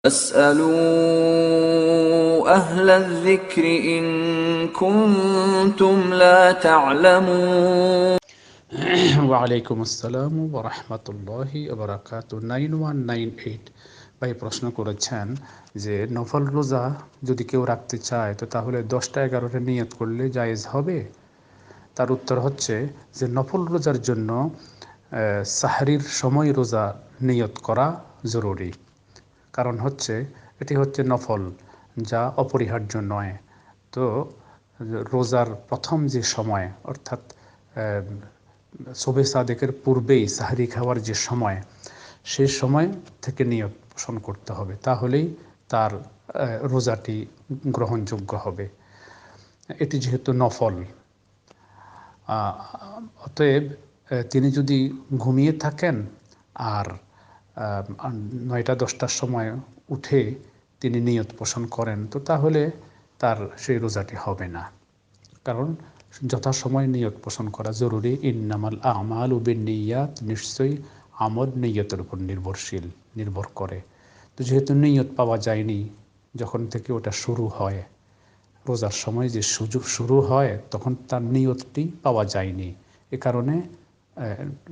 فاسألوا أهل الذكر إن كنتم لا تعلمون ওয়ালাইকুম আসসালাম ওয়া রাহমাতুল্লাহি ওয়া বারাকাতুহু 9198 ভাই প্রশ্ন করেছেন যে নফল রোজা যদি কেউ রাখতে চায় তো তাহলে 10টা 11টা নিয়ত করলে জায়েজ হবে। তার উত্তর হচ্ছে যে নফল রোজার জন্য সাহরির সময় রোজা নিয়ত করা জরুরি। কারণ হচ্ছে এটি হচ্ছে নফল, যা অপরিহার্য নয়। তো রোজার প্রথম যে সময় অর্থাৎ শবে সাদেকের পূর্বেই সাহরি খাওয়ার যে সময়, সেই সময় থেকে নিয়ত পোষণ করতে হবে, তাহলেই তার রোজাটি গ্রহণযোগ্য হবে। এটি যেহেতু নফল, অতএব তিনি যদি ঘুমিয়ে থাকেন আর 9টা 10টার সময় উঠে তিনি নিয়ত পোষণ করেন, তো তাহলে তার সেই রোজাটি হবে না। কারণ যথাসময় নিয়ত পোষণ করা জরুরি। ইন্নামাল আমালু বিন্নিয়াত, নিশ্চয়ই আমল নিয়তের উপর নির্ভর করে। তো যেহেতু নিয়ত পাওয়া যায়নি যখন থেকে ওটা শুরু হয়, রোজার সময় যে সুযোগ শুরু হয় তখন তার নিয়তটি পাওয়া যায়নি, এ কারণে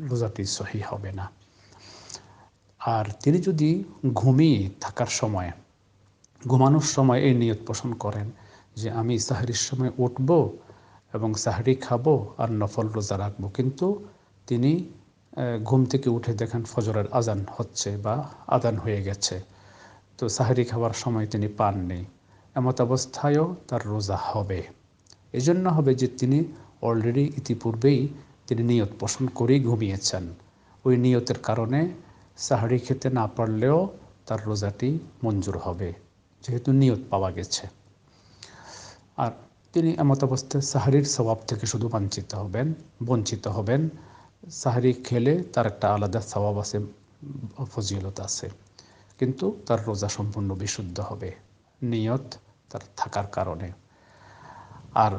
রোজাটি সহি হবে না। আর তিনি যদি ঘুমিয়ে থাকার সময়, ঘুমানোর সময় এই নিয়ত পোষণ করেন যে আমি সাহরির সময় উঠব এবং সাহরি খাবো আর নফল রোজা রাখবো, কিন্তু তিনি ঘুম থেকে উঠে দেখেন ফজরের আজান হচ্ছে বা আজান হয়ে গেছে, তো সাহরি খাওয়ার সময় তিনি পাননি, এমত অবস্থায়ও তার রোজা হবে। এজন্য হবে যে তিনি অলরেডি ইতিপূর্বেই তিনি নিয়ত পোষণ করেই ঘুমিয়েছেন। ওই নিয়তের কারণে সাহরি খেতে না পারলেও তার রোজাটি মঞ্জুর হবে, যেহেতু নিয়ত পাওয়া গেছে। আর তিনি এমত অবস্থায় সাহরির সওয়াব থেকে শুধু বঞ্চিত হবেন। সাহরি খেলে তার একটা আলাদা সওয়াব আছে, ফজিলত আছে, কিন্তু তার রোজা সম্পূর্ণ বিশুদ্ধ হবে নিয়ত তার থাকার কারণে। আর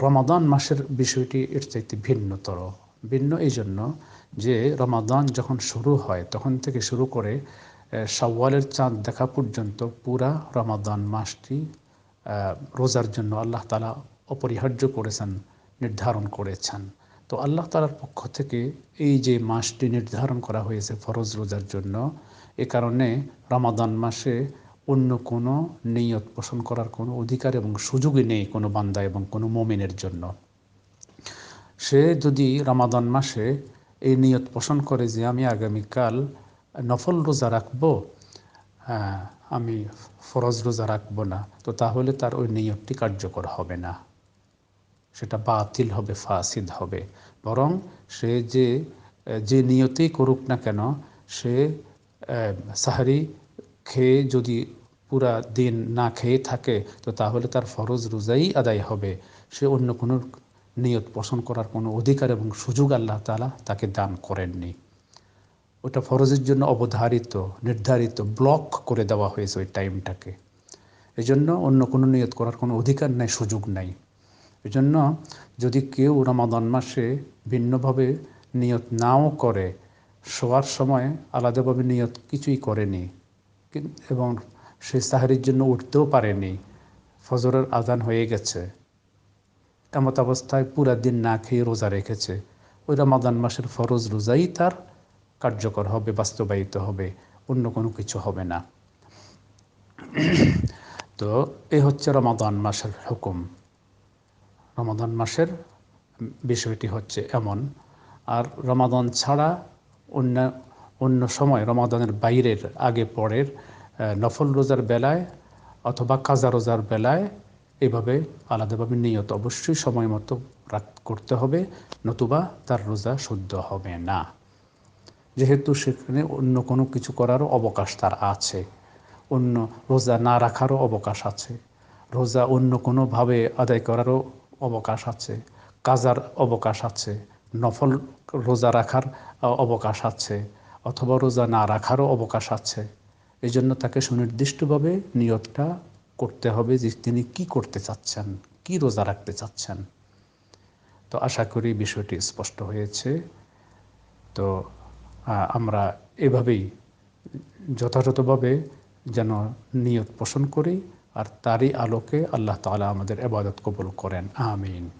রমাদান মাসের বিষয়টি এর চাইতে ভিন্ন এই জন্য যে রমাদান যখন শুরু হয় তখন থেকে শুরু করে শাওয়ালের চাঁদ দেখা পর্যন্ত পুরা রমাদান মাসটি রোজার জন্য আল্লাহ তাআলা অপরিহার্য করেছেন, নির্ধারণ করেছেন। তো আল্লাহ তাআলার পক্ষ থেকে এই যে মাসটি নির্ধারণ করা হয়েছে ফরজ রোজার জন্য, এ কারণে রমাদান মাসে অন্য কোনো নিয়ত পোষণ করার কোনো অধিকার এবং সুযোগই নেই কোনো বান্দা এবং কোনো মুমিনের জন্য। সে যদি রমাদান মাসে এই নিয়ত পোষণ করে যে আমি আগামীকাল নফল রোজা রাখবো, আমি ফরজ রোজা রাখবো না, তো তাহলে তার ওই নিয়তটি কার্যকর হবে না, সেটা বাতিল হবে, ফাসিদ হবে। বরং সে যে নিয়তেই করুক না কেন, সে সাহারি খেয়ে যদি পুরা দিন না খেয়ে থাকে, তো তাহলে তার ফরজ রোজাই আদায় হবে। সে অন্য কোনো নিয়ত পোষণ করার কোনো অধিকার এবং সুযোগ আল্লাহ তাআলা তাকে দান করেননি। ওটা ফরজের জন্য নির্ধারিত ব্লক করে দেওয়া হয়েছে ওই টাইমটাকে। এজন্য অন্য কোনো নিয়ত করার কোনো অধিকার নাই, সুযোগ নাই। এজন্য যদি কেউ রমাদান মাসে ভিন্নভাবে নিয়ত নাও করে, শোয়ার সময় আলাদাভাবে নিয়ত কিছুই করেনি এবং সে সাহরির জন্য উঠতেও পারেনি, ফজরের আজান হয়ে গেছে, এমত অবস্থায় পুরা দিন না খেয়ে রোজা রেখেছে, ওই রমাদান মাসের ফরজ রোজাই তার কার্যকর হবে, বাস্তবায়িত হবে, অন্য কোনো কিছু হবে না। তো এই হচ্ছে রমাদান মাসের হুকুম। রমাদান মাসের বিষয়টি হচ্ছে এমন। আর রমাদান ছাড়া অন্য অন্য সময়, রমাদানের বাইরের আগে পরের নফল রোজার বেলায় অথবা কাজা রোজার বেলায় এভাবে আলাদাভাবে নিয়ত অবশ্যই সময় মতো করতে হবে, নতুবা তার রোজা শুদ্ধ হবে না। যেহেতু সেখানে অন্য কোনো কিছু করারও অবকাশ তার আছে, অন্য রোজা না রাখারও অবকাশ আছে, রোজা অন্য কোনোভাবে আদায় করারও অবকাশ আছে, কাজার অবকাশ আছে, নফল রোজা রাখার অবকাশ আছে, অথবা রোজা না রাখারও অবকাশ আছে। এই জন্য তাকে সুনির্দিষ্টভাবে নিয়তটা করতে হবে যে তিনি কি করতে চাচ্ছেন, কি রোজা রাখতে চাচ্ছেন। তো আশা করি বিষয়টি স্পষ্ট হয়েছে। তো আমরা এভাবেই যথাযথভাবে যেন নিয়ত পোষণ করি, আর তারই আলোকে আল্লাহ তাআলা আমাদের ইবাদত কবুল করেন। আমিন।